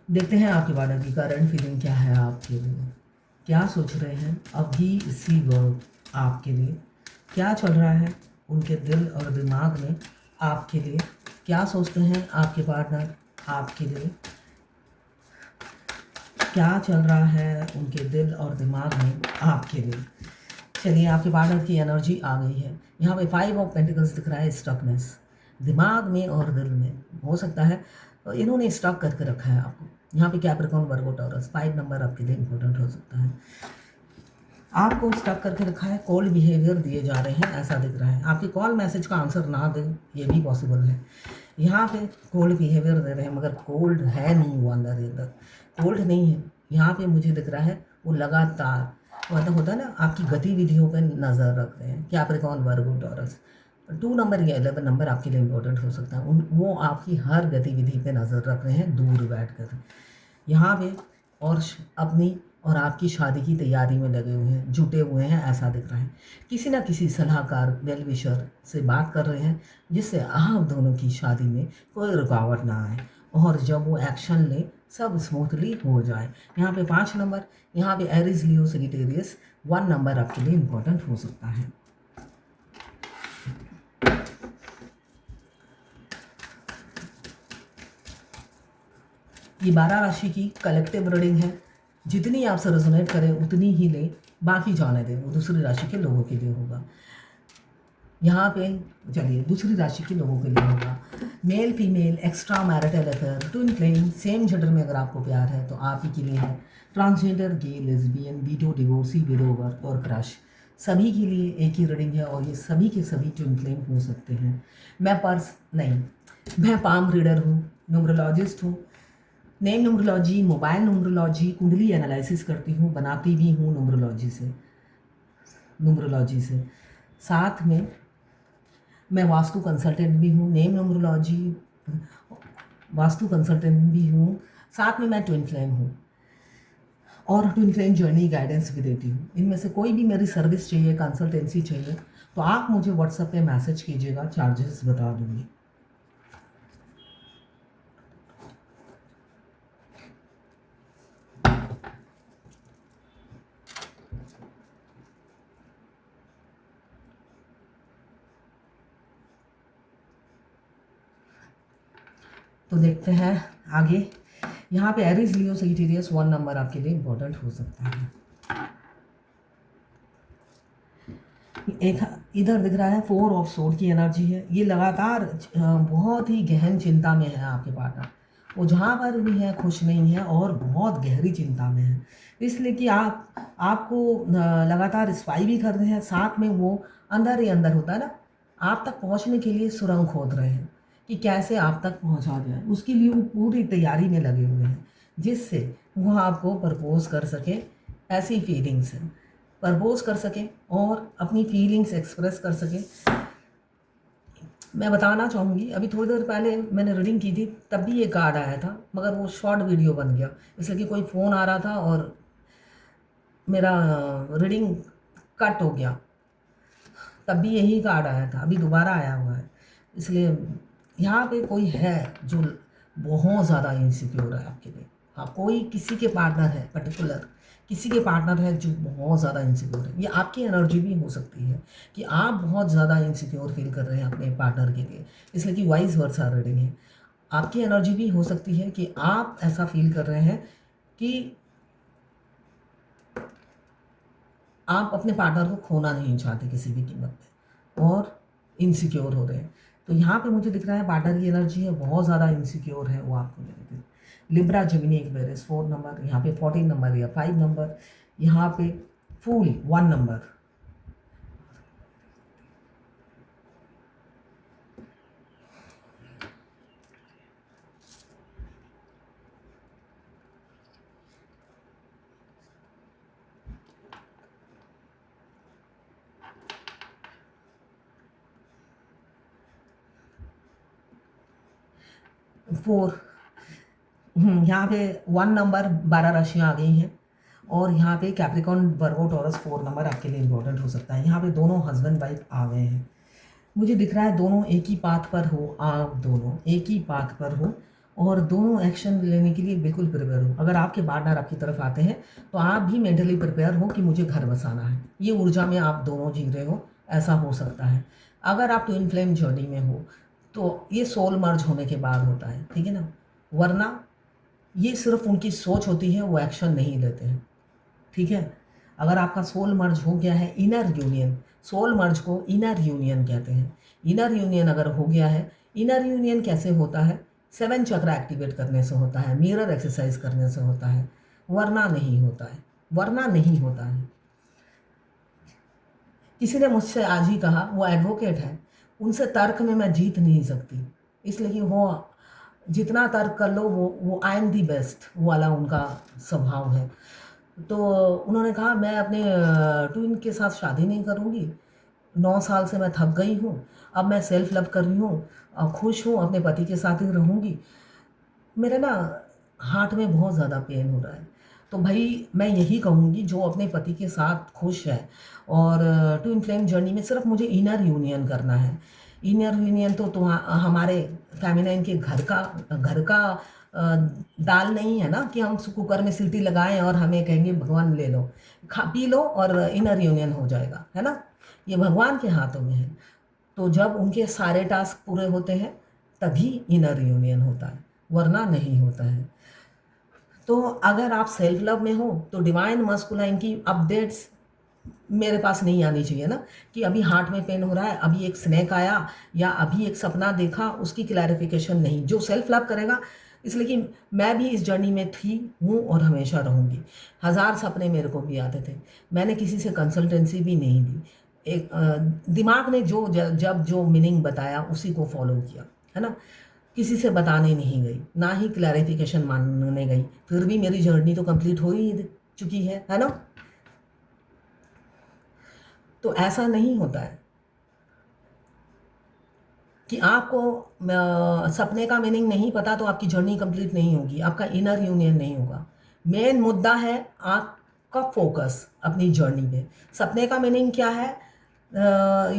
देखते हैं आपके बारे की करंट फीलिंग क्या है आपके लिए, क्या सोच रहे हैं अभी इसी वक्त आपके लिए, क्या चल रहा है उनके दिल और दिमाग में आपके लिए, क्या सोचते हैं आपके पार्टनर आपके लिए, क्या चल रहा है उनके दिल और दिमाग में आपके लिए। चलिए, आपके पार्टनर की एनर्जी आ गई है। यहाँ पे 5 ऑफ पेंटिकल्स दिख रहा है, स्टकनेस दिमाग में और दिल में हो सकता है, तो इन्होंने स्टक करके रखा है आपको। यहाँ पे कैप्रिकॉर्न वर्गो टॉरस 5 नंबर आपके लिए इंपॉर्टेंट हो सकता है। आपको स्टक करके रखा है, कोल्ड बिहेवियर दिए जा रहे हैं ऐसा दिख रहा है। आपकी कॉल मैसेज का आंसर ना दें ये भी पॉसिबल है। यहाँ पे कोल्ड बिहेवियर दे रहे हैं मगर कोल्ड है नहीं, वो अंदर ही अंदर कोल्ड नहीं है। यहाँ पे मुझे दिख रहा है वो लगातार, मतलब होता है ना, आपकी गतिविधियों पे नज़र रख रहे हैं। कैप्रिकॉर्न वर्गो टॉरस 2 नंबर या 11 नंबर आपके लिए इम्पोर्टेंट हो सकता है। उन वो आपकी हर गतिविधि पे नज़र रख रहे हैं दूर बैठ कर यहाँ पे, और अपनी और आपकी शादी की तैयारी में लगे हुए हैं, जुटे हुए हैं ऐसा दिख रहा है। किसी ना किसी सलाहकार वेल विशर से बात कर रहे हैं जिससे आप दोनों की शादी में कोई रुकावट ना आए और जब वो एक्शन ले सब स्मूथली हो जाए। यहाँ पे 5 नंबर, यहाँ पे एरिस लियो सेजिटेरियस 1 नंबर आपके लिए इम्पोर्टेंट हो सकता है। ये 12 राशि की कलेक्टिव रीडिंग है। जितनी आपसे रेजोनेट करे उतनी ही ले, बाकी जाने दें, वो दूसरी राशि के लोगों के लिए होगा। यहाँ पे चलिए दूसरी राशि के लोगों के लिए होगा। Male female, extra marital affair, twin flame, same gender में अगर आपको प्यार है तो आप ही के लिए है। ट्रांसजेंडर, गे, लेस्बियन, वीडो, डिवोर्सी, विडोवर और क्रश, सभी के लिए एक ही रीडिंग है और ये सभी के सभी ट्विन फ्लेम हो सकते हैं। मैं पर्स नहीं, मैं पाम रीडर हूँ, न्यूमरोलॉजिस्ट हूँ। नेम न्यूमरोलॉजी, मोबाइल न्यूमरोलॉजी, कुंडली एनालिसिस करती हूँ, बनाती भी हूँ न्यूमरोलॉजी से साथ में मैं वास्तु कंसल्टेंट भी हूँ। नेम न्यूमरोलॉजी, वास्तु कंसल्टेंट भी हूँ, साथ में मैं ट्विन फ्लेम हूँ और ट्विन फ्लेम जर्नी गाइडेंस भी देती हूँ। इनमें से कोई भी मेरी सर्विस चाहिए, कंसल्टेंसी चाहिए तो आप मुझे व्हाट्सएप पे मैसेज कीजिएगा, चार्जेस बता दूँगी। तो देखते हैं आगे। यहाँ पे एरिस लियो सेजिटेरियस 1 नंबर आपके लिए इम्पोर्टेंट हो सकता है। एक इधर दिख रहा है 4 ऑफ सोर्ड की एनर्जी है। ये लगातार बहुत ही गहन चिंता में है आपके पार्टनर। वो जहाँ पर भी है खुश नहीं है और बहुत गहरी चिंता में है, इसलिए कि आपको लगातार स्पाई भी कर रहे हैं, साथ में वो अंदर ही अंदर होता है ना, आप तक पहुँचने के लिए सुरंग खोद रहे हैं कि कैसे आप तक पहुँचा जाए। उसके लिए वो पूरी तैयारी में लगे हुए हैं जिससे वो आपको प्रपोज कर सके, ऐसी फीलिंग्स हैं, प्रपोज कर सकें और अपनी फीलिंग्स एक्सप्रेस कर सकें। मैं बताना चाहूँगी, अभी थोड़ी देर पहले मैंने रीडिंग की थी तब भी ये कार्ड आया था मगर वो शॉर्ट वीडियो बन गया इसलिए कि कोई फ़ोन आ रहा था और मेरा रीडिंग कट हो गया। तब भी यही कार्ड आया था, अभी दोबारा आया हुआ है। इसलिए यहाँ पे कोई है जो बहुत ज़्यादा इनसिक्योर है आपके लिए। हाँ, कोई किसी के पार्टनर है, पर्टिकुलर किसी के पार्टनर है जो बहुत ज़्यादा इनसिक्योर है। ये आपकी एनर्जी भी हो सकती है कि आप बहुत ज़्यादा इनसिक्योर फील कर रहे हैं अपने पार्टनर के लिए, इसलिए कि वाइस वर्सा रीडिंग है। आपकी एनर्जी भी हो सकती है कि आप ऐसा फील कर रहे हैं कि आप अपने पार्टनर को खोना नहीं चाहते किसी भी कीमत पे और इनसिक्योर हो रहे हैं। तो यहाँ पे मुझे दिख रहा है पार्टनर की एनर्जी है, बहुत ज़्यादा इनसिक्योर है वो आपको लेकर। लिब्रा, जेमिनी, एक्वेरियस 4 नंबर, यहाँ पे 14 नंबर या 5 नंबर, यहाँ पे फूल 1 नंबर। फोर, यहाँ पे 1 नंबर, 12 राशियाँ आ गई हैं और यहाँ पे कैप्रिकॉर्न, वर्गो, टॉरस 4 नंबर आपके लिए इम्पोर्टेंट हो सकता है। यहाँ पे दोनों हस्बैंड वाइफ आ गए हैं। मुझे दिख रहा है दोनों एक ही पाथ पर हो, आप दोनों एक ही पाथ पर हो और दोनों एक्शन लेने के लिए बिल्कुल प्रिपेयर हो। अगर आपके पार्टनर आपकी तरफ आते हैं तो आप भी मेंटली प्रिपेयर हो कि मुझे घर बसाना है। ये ऊर्जा में आप दोनों जी रहे हो, ऐसा हो सकता है। अगर आप ट्विन फ्लेम जर्नी में हो तो ये सोल मर्ज होने के बाद होता है, ठीक है ना, वरना ये सिर्फ उनकी सोच होती है, वो एक्शन नहीं लेते हैं, ठीक है। अगर आपका सोल मर्ज हो गया है, इनर यूनियन, सोल मर्ज को इनर यूनियन कहते हैं। इनर यूनियन अगर हो गया है, इनर यूनियन कैसे होता है, 7 चक्र एक्टिवेट करने से होता है, मिरर एक्सरसाइज करने से होता है, वरना नहीं होता है, वरना नहीं होता है। किसी ने मुझसे आज ही कहा, वो एडवोकेट है, उनसे तर्क में मैं जीत नहीं सकती, इसलिए कि वो जितना तर्क कर लो वो आई एम दी बेस्ट वाला उनका स्वभाव है। तो उन्होंने कहा मैं अपने ट्विन के साथ शादी नहीं करूँगी, 9 साल से मैं थक गई हूँ, अब मैं सेल्फ लव कर रही हूँ, खुश हूँ, अपने पति के साथ ही रहूँगी। मेरे ना हार्ट में बहुत ज़्यादा पेन हो रहा है। तो भाई मैं यही कहूँगी, जो अपने पति के साथ खुश है और ट्विन फ्लेम जर्नी में सिर्फ मुझे इनर यूनियन करना है। इनर यूनियन तो हमारे फेमिनाइन के घर का दाल नहीं है ना कि हम कुकर में सीटी लगाएं और हमें कहेंगे भगवान ले लो, खा पी लो और इनर यूनियन हो जाएगा, है ना। ये भगवान के हाथों में है। तो जब उनके सारे टास्क पूरे होते हैं तभी इनर यूनियन होता है, वरना नहीं होता है। तो अगर आप सेल्फ लव में हो तो डिवाइन मस्कुलाइन की अपडेट्स मेरे पास नहीं आनी चाहिए ना, कि अभी हार्ट में पेन हो रहा है, अभी एक स्नैक आया या अभी एक सपना देखा, उसकी क्लैरिफिकेशन नहीं। जो सेल्फ लव करेगा, इसलिए कि मैं भी इस जर्नी में थी, हूँ और हमेशा रहूँगी। हज़ार सपने मेरे को भी आते थे, मैंने किसी से कंसल्टेंसी भी नहीं ली। एक दिमाग ने जब जो मीनिंग बताया उसी को फॉलो किया, है ना। किसी से बताने नहीं गई, ना ही क्लैरिफिकेशन मांगने गई, फिर भी मेरी जर्नी तो कंप्लीट हो ही चुकी है ना। तो ऐसा नहीं होता है कि आपको सपने का मीनिंग नहीं पता तो आपकी जर्नी कंप्लीट नहीं होगी, आपका इनर यूनियन नहीं होगा। मेन मुद्दा है आपका फोकस अपनी जर्नी पे। सपने का मीनिंग क्या है,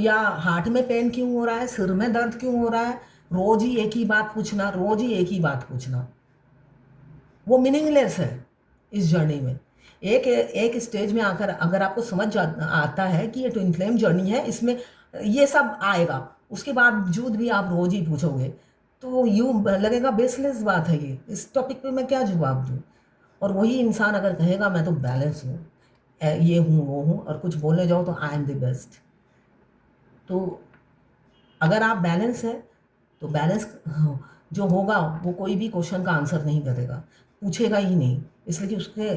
या हार्ट में पेन क्यों हो रहा है, सिर में दर्द क्यों हो रहा है, रोज ही एक ही बात पूछना, रोज ही एक ही बात पूछना, वो मीनिंगलेस है इस जर्नी में। एक एक स्टेज में आकर अगर आपको समझ आता है कि ये ट्विन फ्लेम जर्नी है, इसमें ये सब आएगा, उसके बावजूद भी आप रोज ही पूछोगे तो यूँ लगेगा बेसलेस बात है ये, इस टॉपिक पे मैं क्या जवाब दूँ। और वही इंसान अगर कहेगा मैं तो बैलेंस हूँ, ये हूँ वो हूँ, और कुछ बोलने जाओ तो आई एम द बेस्ट, तो अगर आप बैलेंस है तो बैलेंस जो होगा वो कोई भी क्वेश्चन का आंसर नहीं करेगा, पूछेगा ही नहीं, इसलिए कि उसके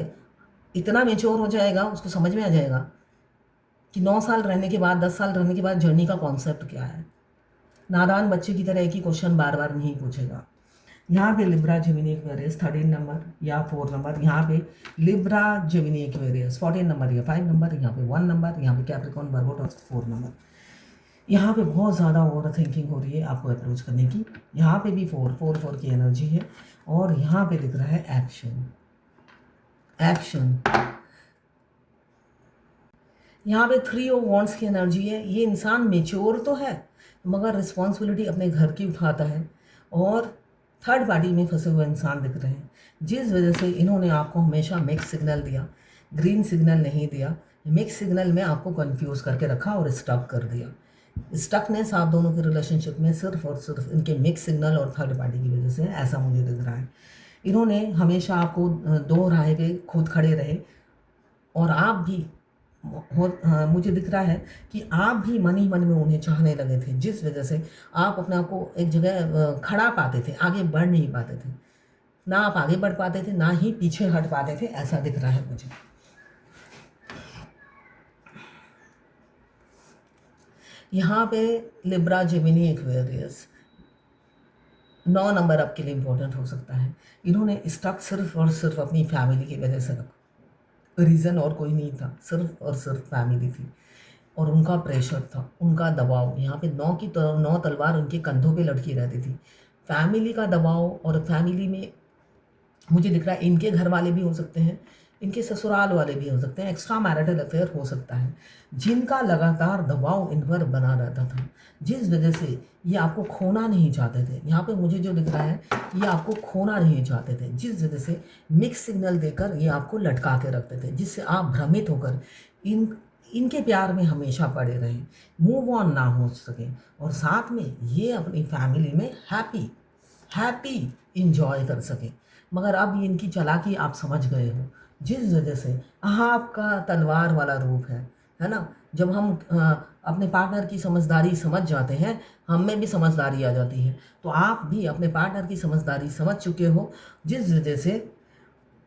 इतना मेच्योर हो जाएगा, उसको समझ में आ जाएगा कि 9 साल रहने के बाद, 10 साल रहने के बाद जर्नी का कॉन्सेप्ट क्या है। नादान बच्चे की तरह एक ही क्वेश्चन बार बार नहीं पूछेगा। यहाँ पे लिब्रा जेमिनी एक्वेरियस 13 नंबर या 4 नंबर, यहाँ पे लिब्रा जेमिनी एक्वेरियस 14 नंबर या 5 नंबर, यहाँ पे 1 नंबर, यहाँ पे कैप्रिकॉर्न वर्गो टॉस 4 नंबर। यहाँ पे बहुत ज़्यादा ओवर थिंकिंग हो रही है आपको अप्रोच करने की। यहाँ पे भी 4 की एनर्जी है, और यहाँ पे दिख रहा है एक्शन। एक्शन यहाँ पे 3 ऑफ वॉन्ड्स की एनर्जी है। ये इंसान मेच्योर तो है मगर रिस्पॉन्सिबिलिटी अपने घर की उठाता है, और थर्ड पार्टी में फंसे हुए इंसान दिख रहे हैं, जिस वजह से इन्होंने आपको हमेशा मिक्स सिग्नल दिया, ग्रीन सिग्नल नहीं दिया। मिक्स सिग्नल में आपको कंफ्यूज करके रखा और स्टक कर दिया। स्टकनेस आप दोनों के रिलेशनशिप में सिर्फ और सिर्फ इनके मिक्स सिग्नल और थर्ड पार्टी की वजह से है, ऐसा मुझे दिख रहा है। इन्होंने हमेशा आपको दो राह पे खुद खड़े रहे, और आप भी मुझे दिख रहा है कि आप भी मन ही मन में उन्हें चाहने लगे थे, जिस वजह से आप अपने आप को एक जगह खड़ा पाते थे, आगे बढ़ नहीं पाते थे। ना आप आगे बढ़ पाते थे, ना ही पीछे हट पाते थे, ऐसा दिख रहा है मुझे। यहाँ पे लिब्रा जेमिनी एक्वेरियस 9 नंबर आपके लिए इम्पोर्टेंट हो सकता है। इन्होंने स्टक सिर्फ और सिर्फ अपनी फैमिली की वजह से रखा, रीज़न और कोई नहीं था, सिर्फ और सिर्फ फैमिली थी, और उनका प्रेशर था, उनका दबाव। यहाँ पे 9 तलवार उनके कंधों पे लटकी रहती थी। फैमिली का दबाव, और फैमिली में मुझे दिख रहा है इनके घर वाले भी हो सकते हैं, इनके ससुराल वाले भी हो सकते हैं, एक्स्ट्रा मैरिटल अफेयर हो सकता है, जिनका लगातार दबाव इन पर बना रहता था, जिस वजह से ये आपको खोना नहीं चाहते थे। यहाँ पे मुझे जो दिख रहा है, ये आपको खोना नहीं चाहते थे, जिस वजह से मिक्स सिग्नल देकर ये आपको लटका के रखते थे, जिससे आप भ्रमित होकर इनके प्यार में हमेशा पड़े रहें, मूव ऑन ना हो सके, और साथ में ये अपनी फैमिली में हैप्पी इंजॉय कर सके। मगर अब इनकी चालाकी आप समझ गए हो, जिस वजह से आपका तलवार वाला रूप है ना। जब हम अपने पार्टनर की समझदारी समझ जाते हैं, हम में भी समझदारी आ जाती है। तो आप भी अपने पार्टनर की समझदारी समझ चुके हो, जिस वजह से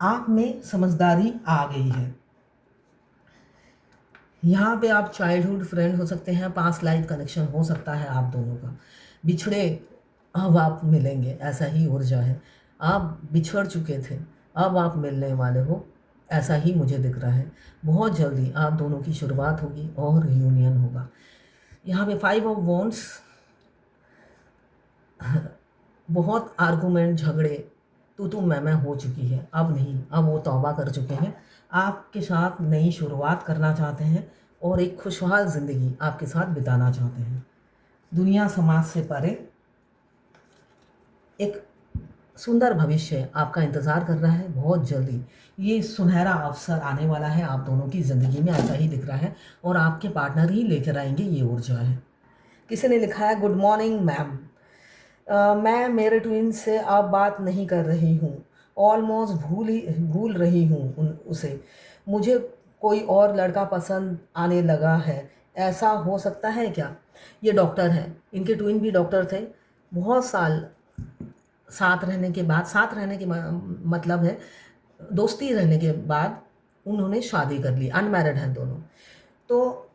आप में समझदारी आ गई है। यहाँ पे आप चाइल्डहुड फ्रेंड हो सकते हैं, पास्ट लाइफ कनेक्शन हो सकता है आप दोनों का। बिछड़े अब आप मिलेंगे, ऐसा ही ऊर्जा है। आप बिछड़ चुके थे, अब आप मिलने वाले हो, ऐसा ही मुझे दिख रहा है। बहुत जल्दी आप दोनों की शुरुआत होगी और यूनियन होगा। यहाँ पे 5 ऑफ वॉन्ड्स, बहुत आर्गूमेंट, झगड़े, तू मैं हो चुकी है। अब नहीं, अब वो तौबा कर चुके हैं, आपके साथ नई शुरुआत करना चाहते हैं और एक खुशहाल ज़िंदगी आपके साथ बिताना चाहते हैं। दुनिया समाज से परे एक सुंदर भविष्य आपका इंतज़ार कर रहा है। बहुत जल्दी ये सुनहरा अवसर आने वाला है आप दोनों की ज़िंदगी में, ऐसा ही दिख रहा है, और आपके पार्टनर ही लेकर आएंगे, ये ऊर्जा है। किसी ने लिखा है, गुड मॉर्निंग मैम, मैं मेरे ट्विन से अब बात नहीं कर रही हूँ, ऑलमोस्ट भूल रही हूँ उसे। मुझे कोई और लड़का पसंद आने लगा है, ऐसा हो सकता है क्या? ये डॉक्टर हैं, इनके ट्विन भी डॉक्टर थे। बहुत साल साथ रहने के बाद, साथ रहने के मतलब है दोस्ती रहने के बाद उन्होंने शादी कर ली, अनमैरिड हैं दोनों। तो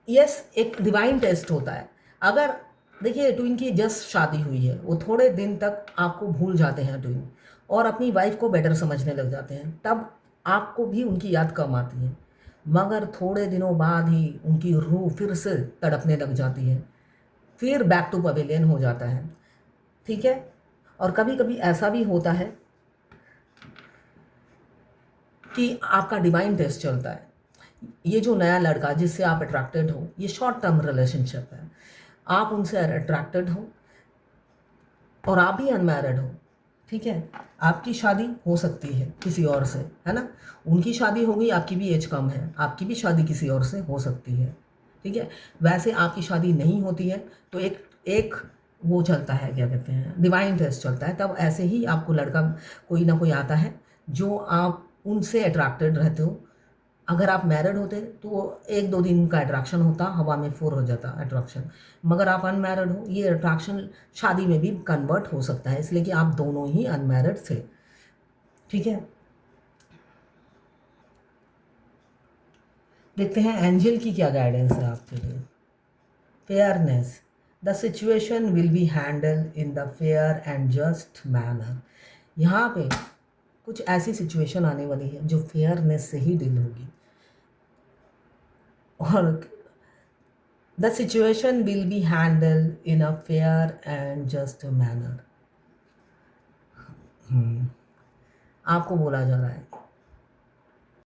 यस, एक डिवाइन टेस्ट होता है। अगर देखिए, ट्विन की जस्ट शादी हुई है, वो थोड़े दिन तक आपको भूल जाते हैं ट्विन, और अपनी वाइफ को बेटर समझने लग जाते हैं, तब आपको भी उनकी याद कम आती है। मगर थोड़े दिनों बाद ही उनकी रूह फिर से तड़पने लग जाती है, फिर बैक टू पवेलियन हो जाता है, ठीक है। और कभी कभी ऐसा भी होता है कि आपका डिवाइन टेस्ट चलता है। ये जो नया लड़का जिससे आप अट्रैक्टेड हो, ये शॉर्ट टर्म रिलेशनशिप है, आप उनसे अट्रैक्टेड हो और आप भी अनमैरिड हो, ठीक है। आपकी शादी हो सकती है किसी और से, है ना। उनकी शादी होगी, आपकी भी एज कम है, आपकी भी शादी किसी और से हो सकती है, ठीक है। वैसे आपकी शादी नहीं होती है तो एक एक वो चलता है, क्या कहते हैं, डिवाइन टेस्ट चलता है। तब ऐसे ही आपको लड़का कोई ना कोई आता है जो आप उनसे अट्रैक्टेड रहते हो। अगर आप मैरिड होते तो 1-2 दिन का अट्रैक्शन होता, हवा में फूर हो जाता अट्रैक्शन। मगर आप अनमैरिड हो, ये अट्रैक्शन शादी में भी कन्वर्ट हो सकता है, इसलिए कि आप दोनों ही अनमैरिड थे, ठीक है। देखते हैं एंजल की क्या गाइडेंस है आपके लिए। Fairness, the situation will be handle in the fair and just manner. यहाँ पे कुछ ऐसी सिचुएशन आने वाली है जो फेयरनेस से ही डील होगी, और the situation will be handle in a fair and just manner. आपको बोला जा रहा है